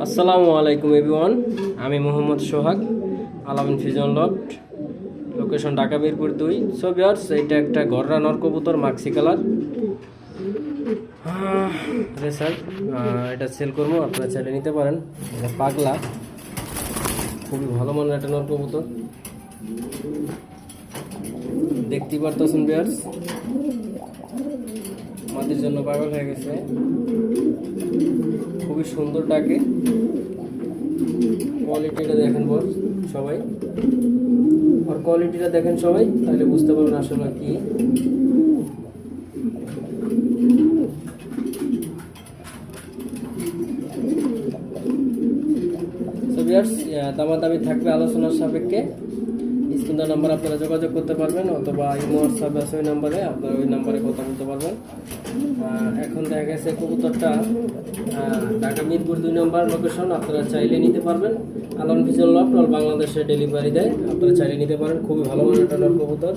আসসালামু আলাইকুম এভরিওয়ান, আমি Mohammad Sohag, Alamin pigeon loft, location Dhaka Mirpur 2। So viewers, এটা একটা গররা নর কবুতর মাক্সি কালার রেসার। এটা সেল করবো, আপনারা চাইলে নিতে পারেন। এটা পাগলা, খুবই ভালো মানের একটা নর কবুতর। দেখতেই পারতেছেন ভিউয়ার্স, আমাদের জন্য পাগল হয়ে গেছে, খুবই সুন্দর ডাকে। কোয়ালিটিটা দেখেন বস সবাই, আর কোয়ালিটিটা দেখেন সবাই, তাহলে বুঝতে পারবেন আসলে কি। দামাদামি থাকবে আলোচনার সাপেক্ষে। স্ক্রিনের নাম্বার আপনারা যোগাযোগ করতে পারবেন, অথবা ইমো হোয়াটসঅ্যাপ আছে ওই নাম্বারে, আপনারা ওই নাম্বারে কথা বলতে পারবেন। এখন দেখা গেছে কবুতরটা ঢাকা মিরপুর 2 নম্বর লোকেশন, আপনারা চাইলে নিতে পারবেন। আলম ফিজন লফট অল বাংলাদেশে ডেলিভারি দেয়, আপনারা চাইলে নিতে পারেন। খুবই ভালো মানের একটা নর কবুতর।